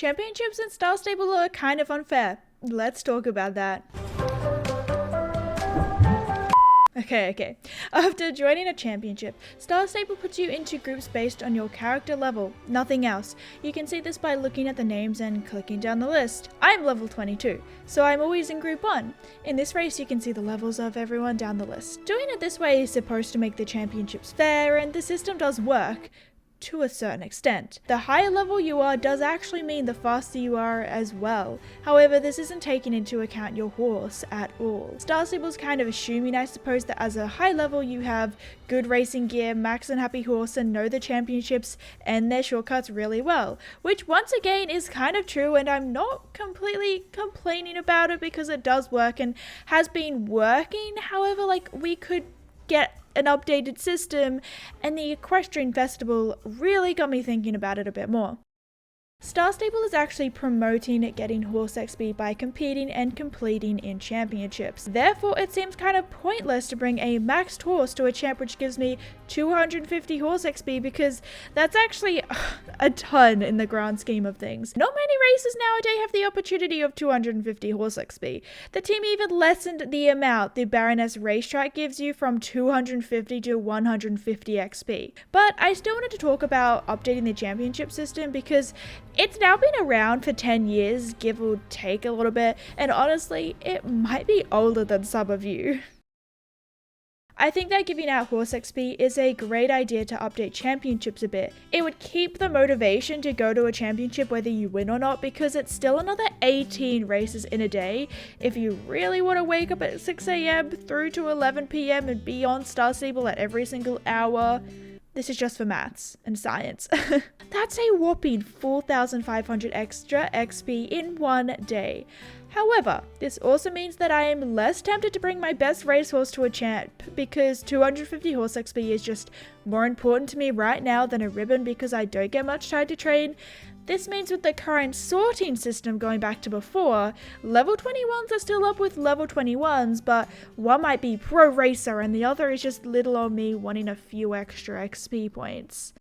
Championships in Star Stable are kind of unfair. Let's talk about that. Okay. After joining a championship, Star Stable puts you into groups based on your character level, nothing else. You can see this by looking at the names and clicking down the list. I'm level 22, so I'm always in group 1. In this race you can see the levels of everyone down the list. Doing it this way is supposed to make the championships fair, and the system does work. To a certain extent. The higher level you are does actually mean the faster you are as well. However, this isn't taking into account your horse at all. Star Stable's kind of assuming, I suppose, that as a high level you have good racing gear, max and happy horse, and know the championships and their shortcuts really well. Which once again is kind of true, and I'm not completely complaining about it because it does work and has been working. However, we could get an updated system, and the Equestrian Festival really got me thinking about it a bit more. Star Stable is actually promoting getting horse XP by competing and completing in championships. Therefore, it seems kind of pointless to bring a maxed horse to a champ which gives me 250 horse XP, because that's actually a ton in the grand scheme of things. Not many races nowadays have the opportunity of 250 horse XP. The team even lessened the amount the Baroness Racetrack gives you from 250 to 150 XP. But I still wanted to talk about updating the championship system because it's now been around for 10 years, give or take a little bit, and honestly, it might be older than some of you. I think that giving out horse XP is a great idea to update championships a bit. It would keep the motivation to go to a championship whether you win or not, because it's still another 18 races in a day. If you really want to wake up at 6 a.m. through to 11 p.m. and be on Star Stable at every single hour, this is just for maths and science. That's a whopping 4,500 extra XP in one day. However, this also means that I am less tempted to bring my best racehorse to a champ, because 250 horse XP is just more important to me right now than a ribbon because I don't get much time to train. This means with the current sorting system going back to before, level 21s are still up with level 21s, but one might be pro racer and the other is just little old me wanting a few extra XP points.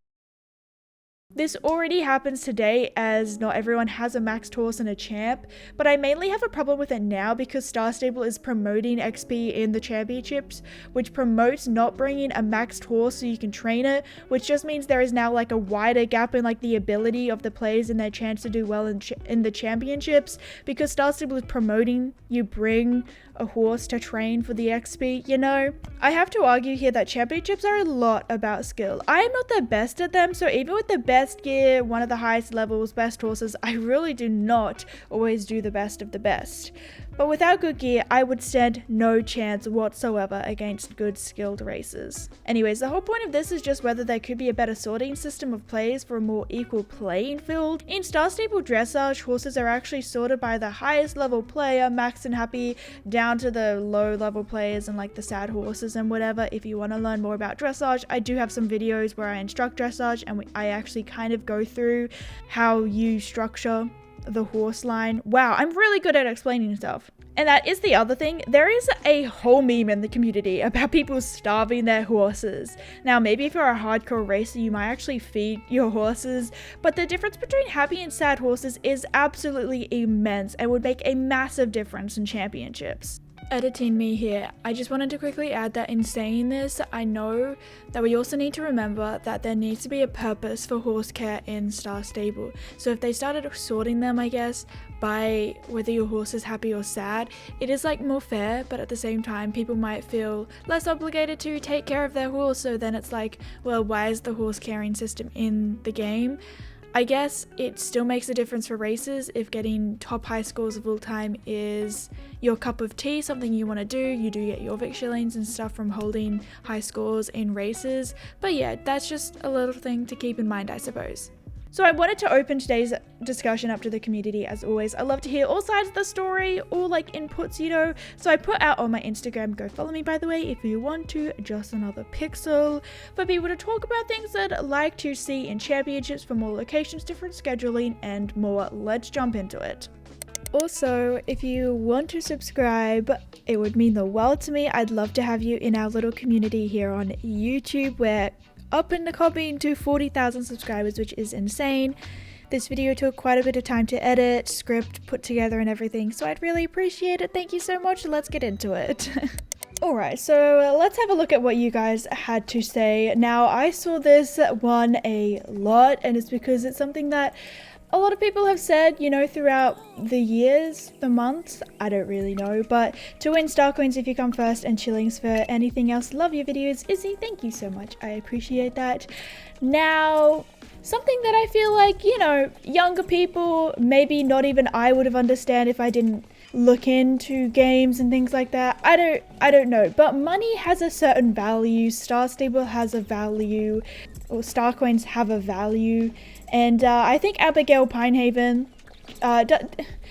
This already happens today, as not everyone has a maxed horse and a champ, but I mainly have a problem with it now because Star Stable is promoting XP in the championships, which promotes not bringing a maxed horse so you can train it, which just means there is now a wider gap in the ability of the players and their chance to do well in the championships, because Star Stable is promoting you bring a horse to train for the XP, you know? I have to argue here that championships are a lot about skill. I am not the best at them, so even with the best gear, one of the highest levels, best horses, I really do not always do the best of the best. But without good gear, I would stand no chance whatsoever against good skilled racers. Anyways, the whole point of this is just whether there could be a better sorting system of players for a more equal playing field. In Star Stable Dressage, horses are actually sorted by the highest level player, max and happy, down to the low level players and the sad horses and whatever. If you want to learn more about dressage, I do have some videos where I instruct dressage and I actually kind of go through how you structure the horse line. Wow, I'm really good at explaining stuff. And that is the other thing. There is a whole meme in the community about people starving their horses. Now, maybe if you're a hardcore racer, you might actually feed your horses, but the difference between happy and sad horses is absolutely immense and would make a massive difference in championships. Editing me here, I just wanted to quickly add that in saying this, I know that we also need to remember that there needs to be a purpose for horse care in Star Stable. So if they started sorting them, I guess, by whether your horse is happy or sad, it is more fair, but at the same time people might feel less obligated to take care of their horse, so then it's well, why is the horse caring system in the game? I guess it still makes a difference for races if getting top high scores of all time is your cup of tea, something you want to do. You do get your Vic shillings and stuff from holding high scores in races. But yeah, that's just a little thing to keep in mind, I suppose. So I wanted to open today's discussion up to the community as always. I love to hear all sides of the story, all inputs, you know. So I put out on my Instagram, go follow me by the way if you want to, just another pixel, for people to talk about things that I'd like to see in championships for more locations, different scheduling, and more. Let's jump into it. Also, if you want to subscribe, it would mean the world to me. I'd love to have you in our little community here on YouTube. We're up in the coming to 40,000 subscribers, which is insane. This video took quite a bit of time to edit, script, put together and everything, so I'd really appreciate it. Thank you so much. Let's get into it. Alright, so let's have a look at what you guys had to say. Now, I saw this one a lot, and it's because it's something that a lot of people have said, you know, throughout the years, the months, I don't really know, but to win Star Coins if you come first and shillings for anything else. Love your videos. Izzy, thank you so much. I appreciate that. Now, something that I feel like, you know, younger people, maybe not even I would have understand if I didn't look into games and things like that. I don't know, but money has a certain value. Star Stable has a value, or Star Coins have a value, and I think Abigail Pinehaven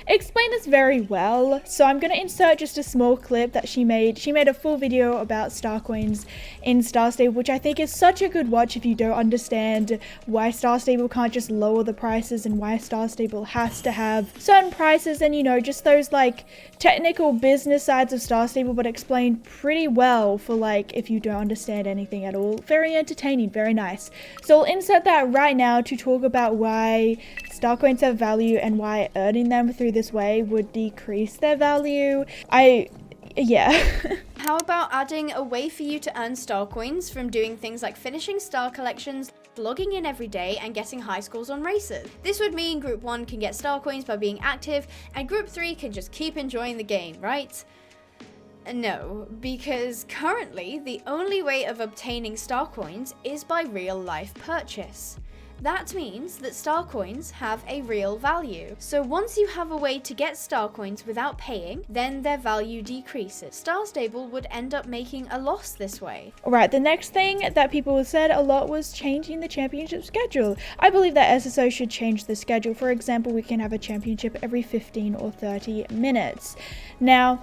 explained this very well. So I'm going to insert just a small clip that she made. She made a full video about Star Coins in Star Stable, which I think is such a good watch if you don't understand why Star Stable can't just lower the prices and why Star Stable has to have certain prices, and you know, just those like technical business sides of Star Stable, but explained pretty well for like if you don't understand anything at all. Very entertaining, very nice. So I'll insert that right now to talk about why Star Coins have value and why earning them through this way would decrease their value. Yeah. How about adding a way for you to earn Star Coins from doing things like finishing star collections, logging in every day, and getting high scores on races? This would mean Group 1 can get Star Coins by being active, and Group 3 can just keep enjoying the game, right? No, because currently the only way of obtaining Star Coins is by real life purchase. That means that Star Coins have a real value. So once you have a way to get Star Coins without paying, then their value decreases. Star Stable would end up making a loss this way. Alright, the next thing that people said a lot was changing the championship schedule. I believe that SSO should change the schedule. For example, we can have a championship every 15 or 30 minutes. Now,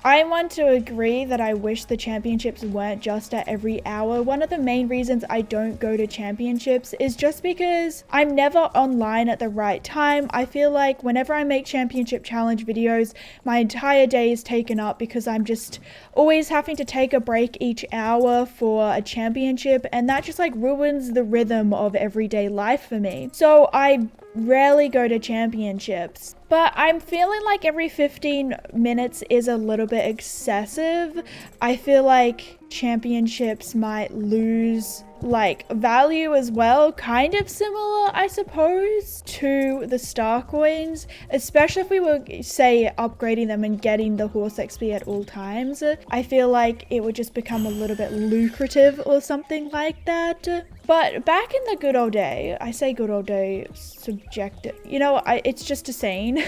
I want to agree that I wish the championships weren't just at every hour. One of the main reasons I don't go to championships is just because I'm never online at the right time. I feel like whenever I make championship challenge videos, my entire day is taken up because I'm just always having to take a break each hour for a championship, and that just like ruins the rhythm of everyday life for me. So I rarely go to championships. But I'm feeling like every 15 minutes is a little bit excessive. I feel like championships might lose like value as well, kind of similar I suppose to the Star Coins, especially if we were say upgrading them and getting the horse XP at all times. I feel like it would just become a little bit lucrative or something like that. But back in the good old day, I say good old day subjective, you know, it's just a saying.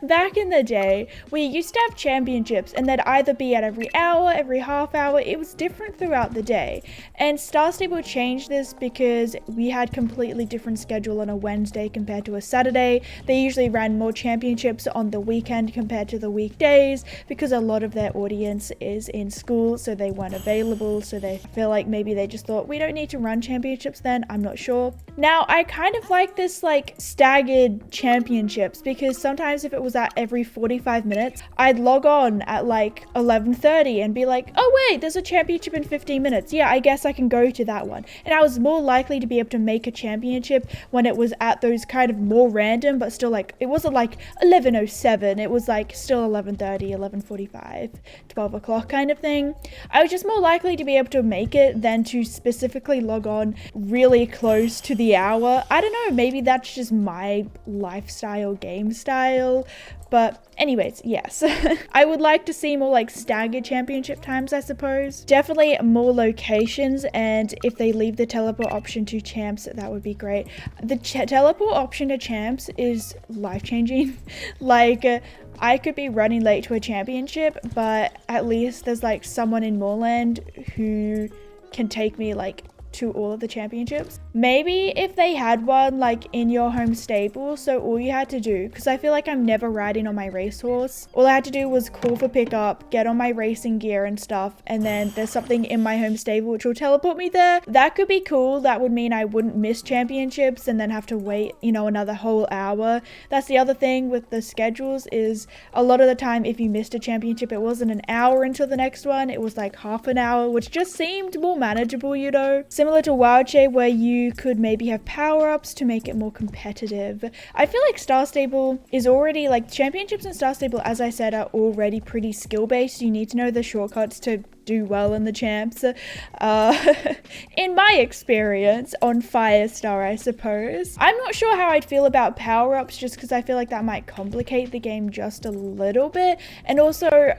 Back in the day, we used to have championships and they'd either be at every hour, every half hour. It was different throughout the day. And Star Stable changed this because we had completely different schedule on a Wednesday compared to a Saturday. They usually ran more championships on the weekend compared to the weekdays because a lot of their audience is in school, so they weren't available. So they feel like maybe they just thought we don't need to run championships then. I'm not sure. Now, I kind of like this like staggered championships because sometimes if it was at every 45 minutes, I'd log on at like 11:30 and be like, oh wait, there's a championship in 15 minutes. Yeah, I guess I can go to that one. And I was more likely to be able to make a championship when it was at those kind of more random, but still like, it wasn't like 11:07. It was like still 11:30, 11:45, 12 o'clock kind of thing. I was just more likely to be able to make it than to specifically log on really close to the hour. I don't know, maybe that's just my lifestyle, game style. But anyways, yes. I would like to see more like staggered championship times, I suppose. Definitely more locations, and if they leave the teleport option to champs, that would be great. The teleport option to champs is life-changing. Like, I could be running late to a championship, but at least there's like someone in Moorland who can take me like to all of the championships. Maybe if they had one like in your home stable, so all you had to do, because I feel like I'm never riding on my racehorse, all I had to do was call for pickup, get on my racing gear and stuff, and then there's something in my home stable which will teleport me there. That could be cool. That would mean I wouldn't miss championships and then have to wait, you know, another whole hour. That's the other thing with the schedules, is a lot of the time if you missed a championship, it wasn't an hour until the next one, it was like half an hour, which just seemed more manageable, you know. similar to Wild Shade, where you could maybe have power-ups to make it more competitive. I feel like Star Stable is already, like, championships in Star Stable, as I said, are already pretty skill-based. You need to know the shortcuts to do well in the champs. In my experience on Firestar, I suppose. I'm not sure how I'd feel about power-ups, just because I feel like that might complicate the game just a little bit. And also,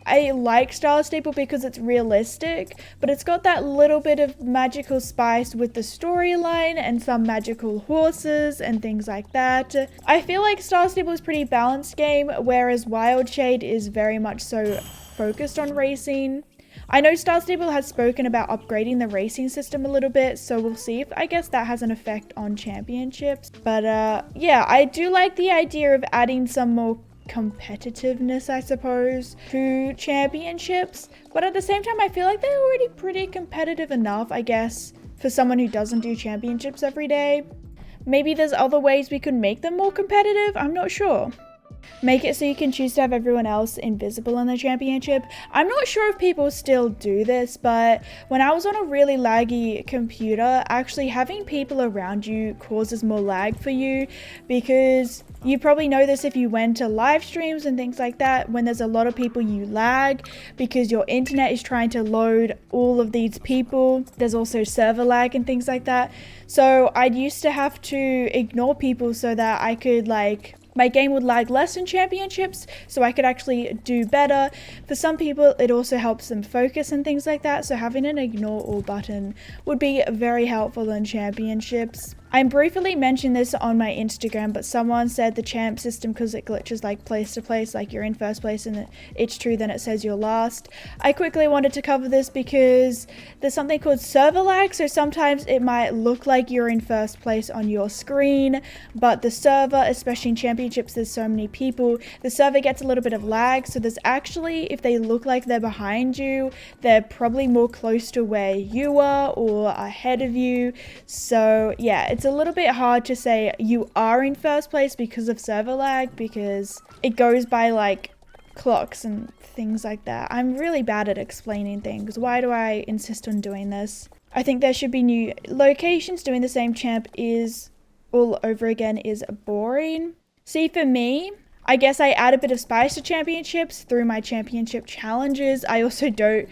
I like Star Stable because it's realistic, but it's got that little bit of magical spice with the storyline and some magical horses and things like that. I feel like Star Stable is a pretty balanced game, whereas Wild Shade is very much so focused on racing. I know Star Stable has spoken about upgrading the racing system a little bit, so we'll see if I guess that has an effect on championships. But yeah, I do like the idea of adding some more competitiveness, I suppose, to championships, but at the same time I feel like they're already pretty competitive enough, I guess, for someone who doesn't do championships every day. Maybe there's other ways we could make them more competitive, I'm not sure. Make it so you can choose to have everyone else invisible in the championship. I'm not sure if people still do this, but when I was on a really laggy computer, actually having people around you causes more lag for you, because you probably know this if you went to live streams and things like that. When there's a lot of people, you lag because your internet is trying to load all of these people. There's also server lag and things like that. So I used to have to ignore people so that I could, like, my game would lag less in championships, so I could actually do better. For some people, it also helps them focus and things like that, so having an ignore all button would be very helpful in championships. I briefly mentioned this on my Instagram, but someone said the champ system, because it glitches like place to place, like you're in first place and it's true, then it says you're last. I quickly wanted to cover this because there's something called server lag, so sometimes it might look like you're in first place on your screen, but the server, especially in championships, there's so many people, the server gets a little bit of lag, so there's actually, if they look like they're behind you, they're probably more close to where you are or ahead of you. So yeah, it's a little bit hard to say you are in first place because of server lag, because it goes by like clocks and things like that. I'm really bad at explaining things. Why do I insist on doing this? I think there should be new locations. Doing the same champ is all over again is boring. See, for me, I guess I add a bit of spice to championships through my championship challenges. I also don't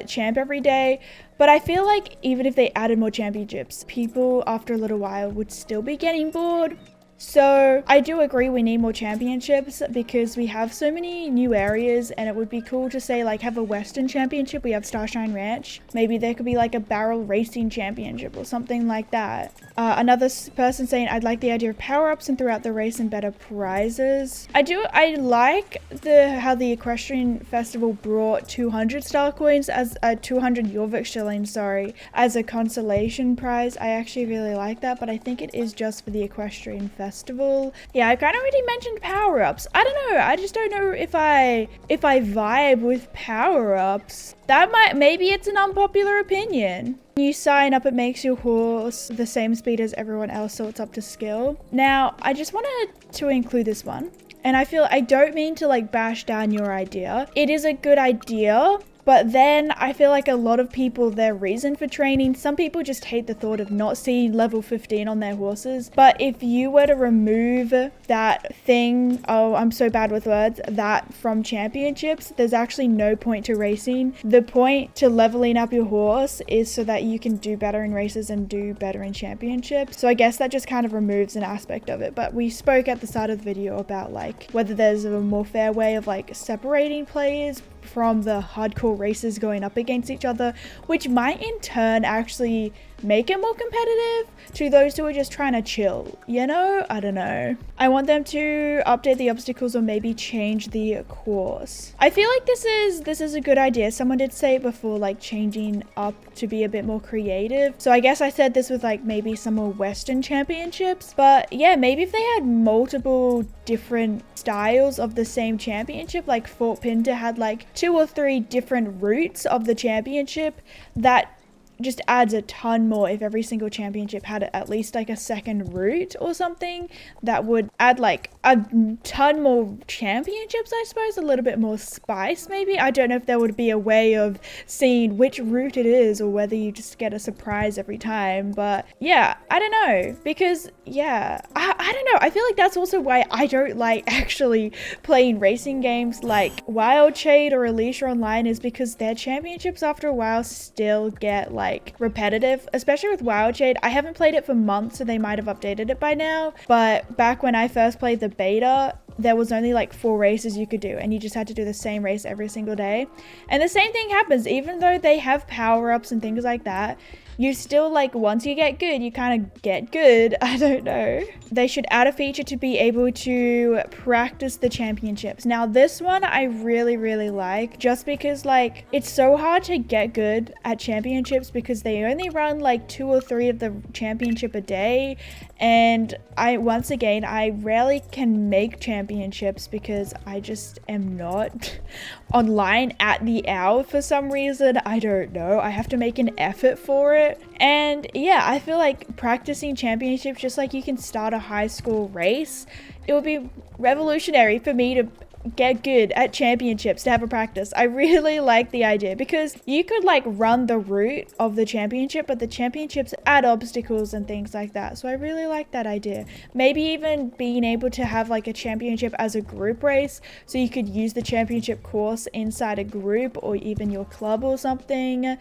champ every day, but I feel like even if they added more championships, people after a little while would still be getting bored. So I do agree we need more championships because we have so many new areas, and it would be cool to say like have a Western championship. We have Starshine Ranch. Maybe there could be like a barrel racing championship or something like that. Another person saying I'd like the idea of power-ups and throughout the race and better prizes. I like how the Equestrian Festival brought 200 star coins as 200 Jorvik shillings, sorry, as a consolation prize. I actually really like that, but I think it is just for the Equestrian Festival. Yeah, I kind of already mentioned power-ups. I don't know. I just don't know if I vibe with power-ups. Maybe it's an unpopular opinion. When you sign up, it makes your horse the same speed as everyone else, so it's up to skill. Now, I just wanted to include this one. And I don't mean to like bash down your idea. It is a good idea. But then I feel like a lot of people, their reason for training, some people just hate the thought of not seeing level 15 on their horses. But if you were to remove that thing, oh, I'm so bad with words, that from championships, there's actually no point to racing. The point to leveling up your horse is so that you can do better in races and do better in championships. So I guess that just kind of removes an aspect of it. But we spoke at the start of the video about like whether there's a more fair way of like separating players from the hardcore racers going up against each other, which might in turn actually make it more competitive to those who are just trying to chill, you know? I don't know. I want them to update the obstacles or maybe change the course. I feel like this is a good idea. Someone did say it before, like changing up to be a bit more creative. So I guess I said this with like maybe some more Western championships, but yeah, maybe if they had multiple different styles of the same championship, like Fort Pinter had like 2 or 3 different routes of the championship, that just adds a ton more if every single championship had at least like a second route or something. That would add like a ton more championships, I suppose, a little bit more spice maybe. I don't know if there would be a way of seeing which route it is or whether you just get a surprise every time, but yeah, I don't know, because yeah, I don't know, I feel like that's also why I don't like actually playing racing games like Wild Shade or Alicia Online, is because their championships after a while still get like repetitive, especially with Wild Shade. I haven't played it for months, so they might have updated it by now, but back when I first played the beta, there was only like 4 races you could do, and you just had to do the same race every single day. And the same thing happens, even though they have power-ups and things like that, you still, like, once you get good, you kind of get good. I don't know. They should add a feature to be able to practice the championships. Now, this one I really, really like, just because, like, it's so hard to get good at championships because they only run, like, 2 or 3 of the championship a day. And once again, I rarely can make championships because I just am not online at the hour for some reason. I don't know. I have to make an effort for it. And yeah, I feel like practicing championships, just like you can start a high school race, it would be revolutionary for me to get good at championships, to have a practice. I really like the idea because you could like run the route of the championship, but the championships add obstacles and things like that. So I really like that idea. Maybe even being able to have like a championship as a group race, so you could use the championship course inside a group or even your club or something,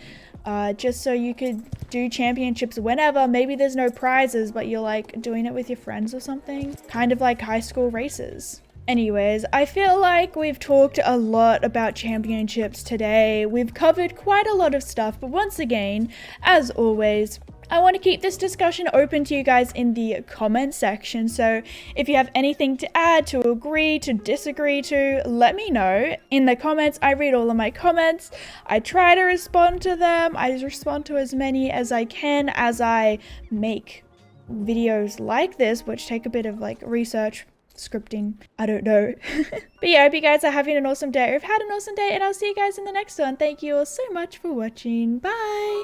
just so you could do championships whenever. Maybe there's no prizes, but you're like doing it with your friends or something, kind of like high school races. Anyways, I feel like we've talked a lot about championships today. We've covered quite a lot of stuff, but once again, as always, I want to keep this discussion open to you guys in the comment section. So if you have anything to add, to agree, to disagree to, let me know in the comments. I read all of my comments. I try to respond to them. I respond to as many as I can as I make videos like this, which take a bit of like research, scripting, I don't know. But yeah, I hope you guys are having an awesome day, or have had an awesome day, and I'll see you guys in the next one. Thank you all so much for watching. Bye.